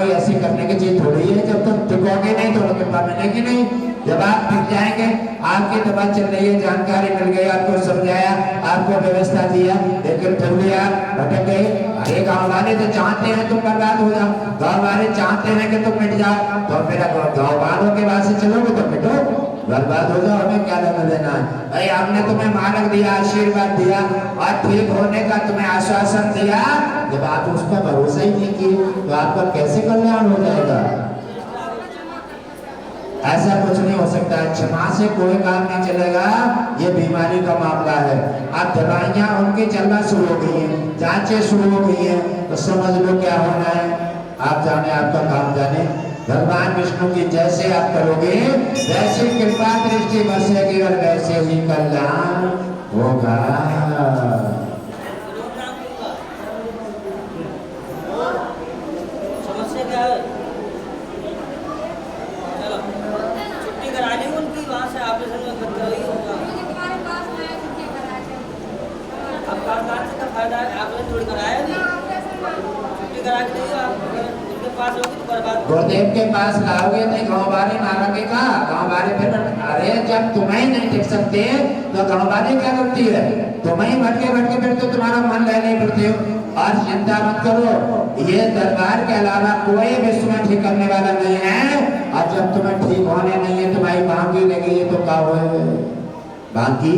कोई ऐसी करने की चीज थोड़ी है, जब तुम टिकोगे नहीं तो कृपा मिलेगी नहीं। जब आप टिक जाएंगे, आपकी दवा चल रही है, जानकारी मिल गई, आपको समझाया, आपको व्यवस्था दिया, लेकिन फिर भी आप भटक गए। अरे गाँव वाले तो चाहते हैं तुम बर्बाद हो जाओ, गाँव वाले चाहते हैं कि तुम मिट जाओ, तो मेरा गाँव वालों के पास से चलोगे तो मिटो, बर्बाद हो जाओ, हमें क्या लेना देना है भाई। हमने तुम्हें मानक दिया, आशीर्वाद दिया और ठीक होने का तुम्हें आश्वासन दिया, जब आप उस पर भरोसा ही नहीं किए तो आपका कैसे कल्याण हो जाएगा? ऐसा कुछ नहीं हो सकता है। क्षमा से कोई काम नहीं चलेगा, ये बीमारी का मामला है। अब दवाइयाँ उनकी चलना शुरू हो गई है, जांचें शुरू हो गई है, तो समझ लो क्या होना है। आप जाने, आपका काम जाने। भगवान विष्णु की जैसे आप करोगे वैसी कृपा दृष्टि बरसेगी और वैसे ही कल्याण होगा। समस्या क्या है? चलो छुट्टी करा ली उनकी, वहाँ से ऑपरेशन में करते हुई अब कागजात से क्या फायदा है? ऑपरेशन थोड़ी कराया नहीं, छुट्टी करा के नहीं आप उनके पास होगी तो बर्बाद। गुरुदेव के पास लाओगे नहीं, गाँव वाले मारोगे का, गाँव वाले फिर अरे जब तुम्हें नहीं टिक सकते तो गाँव वाले क्या करती है, तुम्हें भटके भटके फिर तो तुम्हारा मन ले नहीं पड़ते हो। और चिंता मत करो, ये दरबार के अलावा कोई विश्व में ठीक करने वाला नहीं है। और जब तुम्हें ठीक होने नहीं है, तुम्हारी बाकी लगी है तो क्या हो, बाकी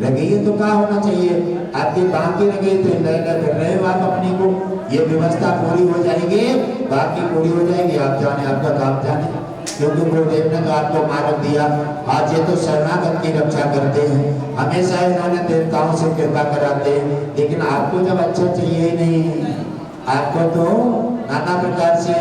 लगी है तो क्या होना चाहिए? आपकी बाकी लगी तो फिर रहे हो आप अपनी को, ये व्यवस्था पूरी हो जाएगी, बाकी पूरी हो जाएगी, आप जाने, आपका काम जाने। क्योंकि गुरुदेव ने तो आपको मार्ग दिया। आज ये तो शरणागत की रक्षा करते हैं, हमेशा इन्होंने देवताओं से कृपा कराते हैं, लेकिन आपको जब अच्छा चाहिए ही नहीं, आपको तो नाना प्रकार से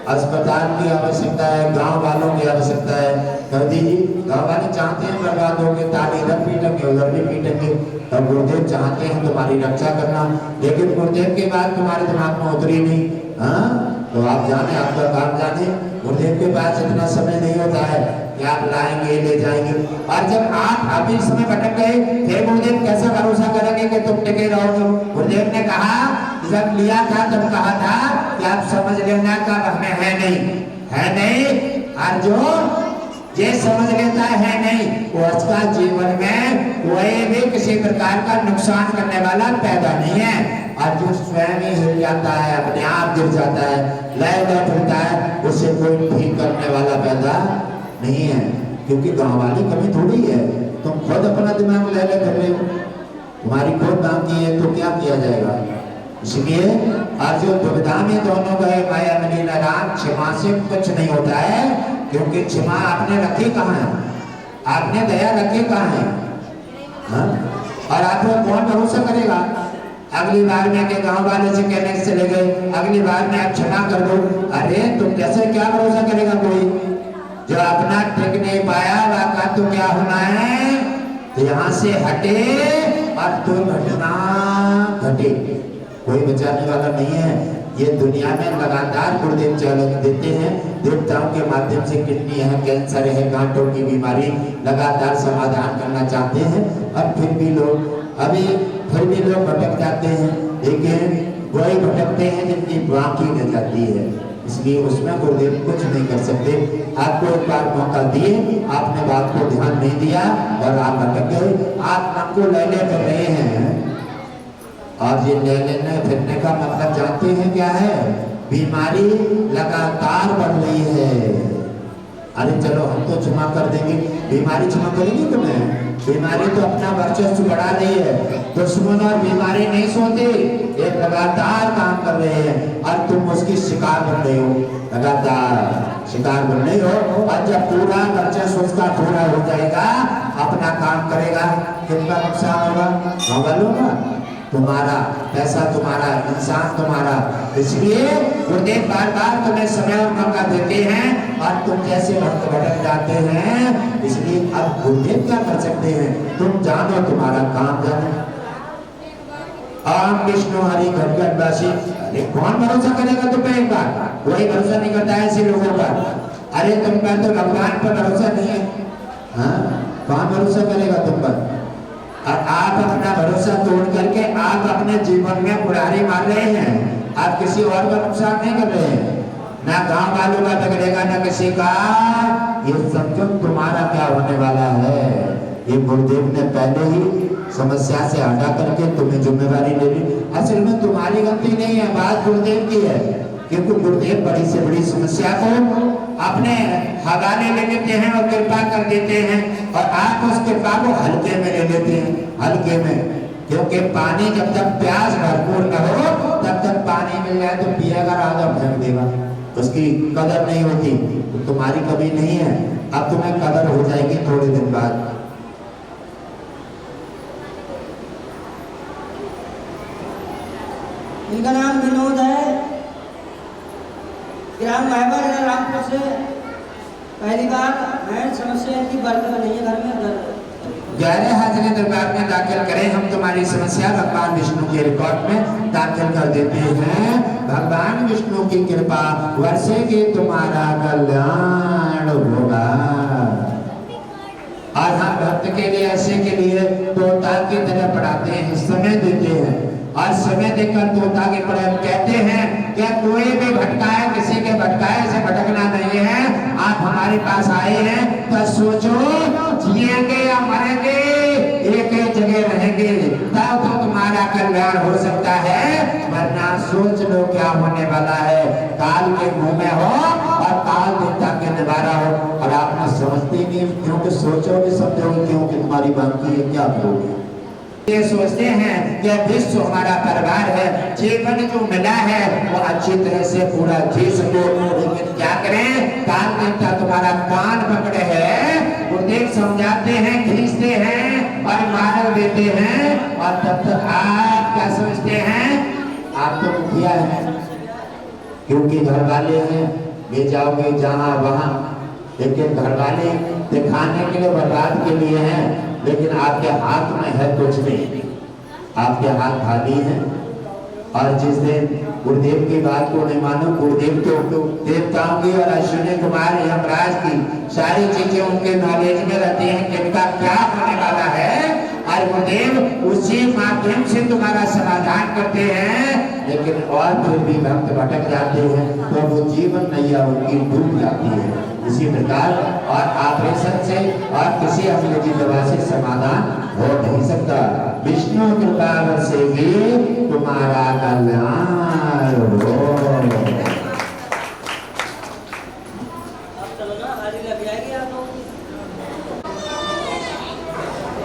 अस्पताल की आवश्यकता है, गांव वालों की आवश्यकता है। कभी गांव वाले चाहते हैं बर्बाद हो गए, ताली इधर पीटेंगे उधर भी पीटेंगे, तब गुरुदेव चाहते हैं तुम्हारी रक्षा करना, लेकिन गुरुदेव के बाद तुम्हारे दिमाग में उतरी नहीं। हाँ, तो आप जाने, आपका काम जाने। गुरुदेव के पास इतना समय नहीं होता है कि आप लाएंगे ले जाएंगे। और जब आप अभी समय भटक गए, फिर गुरुदेव कैसा भरोसा करेंगे कि तुम टिके रहोगे? गुरुदेव ने कहा, जब लिया था तब कहा था कि आप समझ लेना कब हमें है नहीं। और जो ये समझ लेता है नहीं, वो उसका जीवन में कोई भी किसी प्रकार का नुकसान करने वाला पैदा नहीं है। और जो स्वयं ही हिल जाता है, अपने आप गिर जाता है, लय फिरता है, उसे कोई ठीक करने वाला पैदा नहीं है। क्योंकि गाँव वाली कमी थोड़ी है, तुम खुद अपना दिमाग ले कर रहे हो, तुम्हारी खुद बाकी है तो क्या किया जाएगा? इसलिए आज जो दुविधा में दोनों गए माया मिली नारायण, क्षमा से कुछ नहीं होता है। क्योंकि क्षमा आपने रखी कहाँ है, आपने दया रखी कहाँ है? हाँ? और आप लोग कौन भरोसा करेगा? अगली बार में के गांव वाले से कहने से चले गए, अगली बार में आप क्षमा कर दो। अरे तुम कैसे, क्या भरोसा करेगा कोई जो अपना टिक नहीं पाया? वाका तो क्या होना है, तो यहाँ से हटे और दुर्घटना घटे, कोई बचाने वाला नहीं है। ये दुनिया में लगातार गुरुदेव चैलेंज देते हैं, देवताओं के माध्यम से किडनी है, कैंसर है, गांठों की बीमारी लगातार समाधान करना चाहते हैं। और फिर भी लोग भटक जाते हैं, लेकिन वही भटकते हैं जिनकी बाकी रह जाती है। इसलिए उसमें गुरुदेव कुछ नहीं कर सकते। आपको एक बार मौका दिए, आपने बात को ध्यान नहीं दिया और आप भटक गए। आप मन को ले कर रहे हैं, और ये लेने फिरने का मतलब जानते हैं क्या है? बीमारी लगातार बढ़ रही है। अरे चलो हम तो क्षमा कर देंगे, बीमारी क्षमा करेगी तुम्हें? बीमारी तो अपना वर्चस्व बढ़ा रही है। दुश्मन और बीमारी नहीं सोते, ये लगातार काम कर रहे हैं और तुम उसकी शिकार बन रहे हो, लगातार शिकार बन रहे हो। और जब पूरा वर्चस्व उसका पूरा हो जाएगा, अपना काम करेगा, कितना नुकसान होगा? गाँव वालों का, तुम्हारा पैसा, तुम्हारा इंसान, तुम्हारा। इसलिए गुरुदेव बार बार तुम्हें समय और मौका देते हैं और तुम जैसे भक्त भटक जाते हैं। इसलिए अब गुरुदेव क्या कर सकते हैं? तुम जानो, तुम्हारा काम जानो। ओम विष्णु हरि घटघटवासी। अरे कौन भरोसा करेगा तुम पे? एक बार कोई भरोसा नहीं करता है ऐसे लोगों पर। अरे तुम पर तो भगवान पर भरोसा नहीं है, हाँ, कौन भरोसा करेगा तुम पर? और आप अपना भरोसा तोड़ करके आप अपने जीवन में बुराई मार रहे हैं, आप किसी और का नुकसान नहीं कर रहे हैं। गांव वालों का बिगड़ेगा ना किसी का। ये समझो तुम्हारा क्या होने वाला है। ये गुरुदेव ने पहले ही समस्या से हटा करके तुम्हें जिम्मेवारी ले ली। असल में तुम्हारी गलती नहीं है, बात गुरुदेव की है, क्योंकि गुरुदेव बड़ी से बड़ी समस्या को अपने हवाले ले लेते हैं और कृपा कर देते हैं, और आप उस कृपा को हल्के में ले लेते हैं, हल्के में। क्योंकि पानी जब तक प्यास भरपूर न हो तब तक पानी मिल जाए तो पिएगा, राजा फेंक देगा, उसकी कदर नहीं होती। तो तुम्हारी कमी नहीं है, अब तुम्हें कदर हो जाएगी थोड़े दिन बाद। इनका नाम विनोद है, ग्राम महबर है, रामपुर से। पहली बार है, समस्या इनकी बरकरार नहीं है, घर में दर्द। गहरे हाजिर दरबार में दाखिल करें, हम तुम्हारी समस्या भगवान विष्णु के रिकॉर्ड में दाखिल कर देते हैं। भगवान विष्णु की कृपा वर्षे के तुम्हारा कल्याण होगा। और हम भक्त के लिए ऐसे के लिए तोता की तरह पढ़ाते हैं, समय देते हैं, और समय देकर तोता के पढ़े कहते हैं कि कोई भी भटकाए, किसी के भटकाए से भटकना नहीं है। आप हमारे पास आए हैं तो सोचो जिएंगे या मरेंगे, एक ही जगह रहेंगे, तब तो तुम्हारा कल्याण हो सकता है। वरना सोच लो क्या होने वाला है, काल के मुंह में हो और काल देवता के निवारा हो, और आप ना समझते नहीं, क्योंकि सोचोगे समझोगे क्योंकि तुम्हारी बाकी है, क्या करोगे। ये सोचते हैं कि विश्व हमारा परिवार है, जीवन जो मिला है वो अच्छी तरह से पूरा जी सको, लेकिन क्या करें, काल देवता तुम्हारा कान पकड़े है। गुरुदेव समझाते हैं, खींचते हैं और मार देते हैं, और तब तक आप क्या समझते हैं, आप तो मुखिया है, क्योंकि घर वाले हैं, ले जाओगे जहाँ वहाँ, लेकिन घर वाले दिखाने के लिए, बर्बाद के लिए हैं, लेकिन आपके हाथ में है कुछ नहीं, आपके हाथ खाली हैं। और जिस दिन गुरुदेव की बात को नहीं मानो, गुरुदेव तो देवताओं की और अश्विनी कुमार यमराज की सारी चीजें उनके नॉलेज में रहती हैं कि इनका क्या होने वाला है, और गुरुदेव उसी माध्यम से तुम्हारा समाधान करते हैं। लेकिन और फिर भी भक्त भटक जाते हैं तो वो जीवन नैया उनकी डूब जाती है। इसी प्रकार और ऑपरेशन से और किसी अंग्रेजी दवा से समाधान हो नहीं सकता। विष्णु कृपा से भी तुम्हारा कल्याण हो।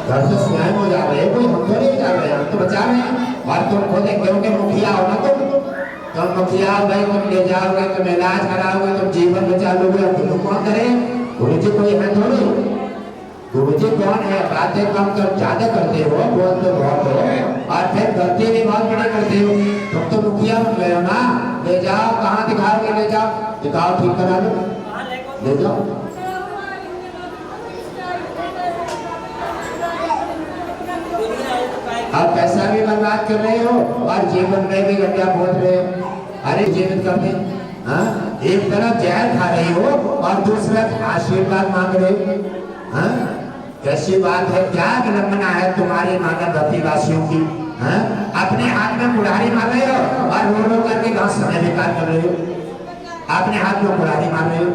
घर से स्वयं हो जा रहे, कोई हम थोड़ी जा रहे हैं, हम तो बचा रहे हैं। और तुम खुद क्योंकि मुखिया हो ना, तुम मुखिया हो भाई, तुम ले जाओगे, तुम इलाज कराओगे, तुम जीवन बचा लोगे, अब तुम कौन करे, गुरु जी कोई है थोड़ी, गुरु जी कौन है। बातें कम कर ज्यादा करते हो, बोलते बहुत हो, और फिर गलती भी बहुत बड़ी करते हो। तुम तो मुखिया बन गए हो ना, ले जाओ, कहाँ दिखाओगे, ले जाओ, दिखाओ, ठीक करा लो, ले जाओ। आप पैसा भी बर्बाद कर रहे हो और जीवन में भी गड्ढा खोद रहे हो। अरे जीवित कर दे, हाँ, एक तरफ जहर खा रही हो और दूसरा आशीर्वाद मांग रहे हो, हाँ, कैसी बात है, क्या विडंबना है तुम्हारे मानव जातिवासियों की, हाँ? अपने हाथ में कुल्हाड़ी मार रहे हो और रो रो करके गांव समय बेकार कर रहे हो, अपने हाथ में कुल्हाड़ी मार रहे हो।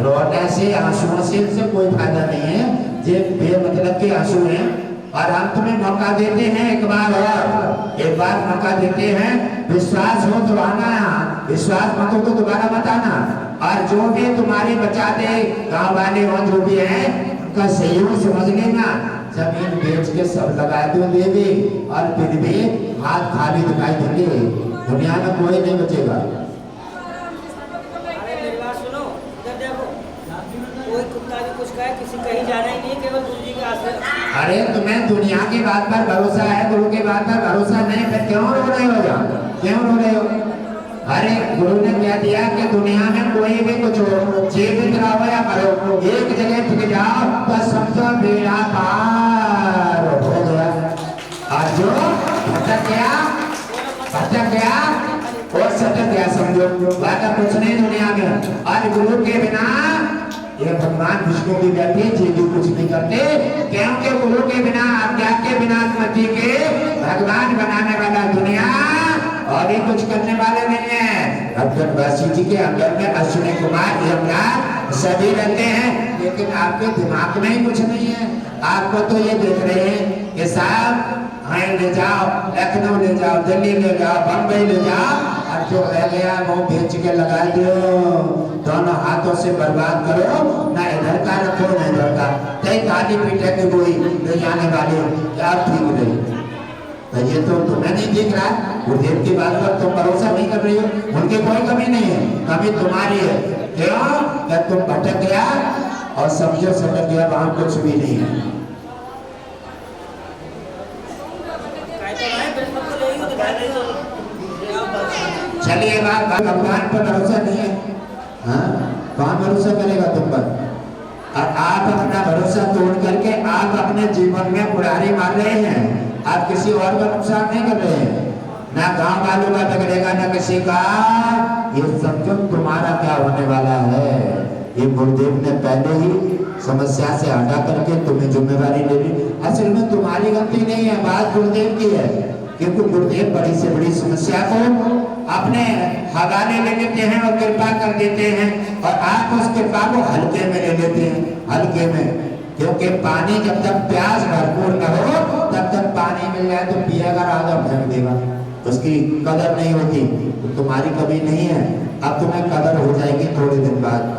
रोने से, आंसुओं से कोई फायदा नहीं है, ये बेमतलब के आंसू हैं। और हम तुम्हें मौका देते हैं एक बार मौका देते हैं, विश्वास हो तो आना, विश्वास मत हो तो दोबारा मत आना। और जो भी तुम्हारे बचा दे, गाँव वाले हो जो भी है, उनका सहयोग समझ लेना। जमीन बेच के सब लगा दो देवी, और फिर भी हाथ खाली दिखाई देंगे, दुनिया में कोई नहीं बचेगा। कोई कुत्ता भी कुछ कहे, किसी कहीं जाना ही नहीं, केवल गुरु जी के आश्रय। अरे तुम्हें दुनिया की बात पर भरोसा है, गुरु की बात पर भरोसा नहीं, फिर क्यों रो रहे हो, क्यों रो रहे हो। अरे गुरु ने क्या दिया कि दुनिया में कोई भी कुछ हो, जीवित रहो या मरो, एक जगह टिक जाओ तो समझो बेड़ा पार हो गया। और जो भटक गया और सटक गया, समझो बात कुछ नहीं दुनिया में। और गुरु के बिना ये भगवान विष्णु की बैठे जी भी कुछ नहीं करते, क्योंकि गुरु के बिना, आज्ञा के बिना, अनुमति के भगवान बनाने वाला दुनिया और ही कुछ करने वाले नहीं है। अब्दुलवासी जी के अंदर में अश्विनी कुमार यमराज सभी रहते हैं, लेकिन आपके दिमाग में ही कुछ नहीं है। आपको तो ये देख रहे हैं कि साहब हाँ ले जाओ, लखनऊ ले जाओ, दिल्ली ले जाओ, बम्बई ले जाओ, और जो रह गया वो बेच के लगा दो, दोनों हाथों से बर्बाद करो, ना इधर का रखो ना इधर का, कई खाली पीटे की गोई ले जाने वाले क्या ठीक रही। तो ये तो तुम्हें नहीं दिख रहा, गुरुदेव की बात पर तुम भरोसा नहीं कर रही हो, उनकी कोई कमी नहीं है, कमी तुम्हारी है। क्यों? जब तुम भटक गया और समझो सटक गया, वहां कुछ भी नहीं है। चलिए बात भगवान पर भरोसा नहीं है, हाँ कौन भरोसा करेगा तुम पर? और आप अपना भरोसा तोड़ करके आप अपने जीवन में बुराई मार रहे हैं, आप किसी और का नुकसान नहीं कर रहे हैं, ना गांव वालों का बिगड़ेगा ना किसी का। ये समझो तुम्हारा क्या होने वाला है, ये गुरुदेव ने पहले ही समस्या से हटा करके तुम्हें जिम्मेवारी ले ली। असल में तुम्हारी गलती नहीं है, बात गुरुदेव की है, क्योंकि गुरुदेव बड़ी से बड़ी समस्या को अपने हवाले ले लेते हैं और कृपा कर देते हैं, और आप उस कृपा को हल्के में ले लेते हैं, हल्के में। क्योंकि पानी जब तक प्यास भरपूर न हो तब तक पानी मिल जाए तो पिएगा, आधा फेंक देगा, उसकी कदर नहीं होती। तो तुम्हारी कभी नहीं है, अब तुम्हें कदर हो जाएगी थोड़े दिन बाद।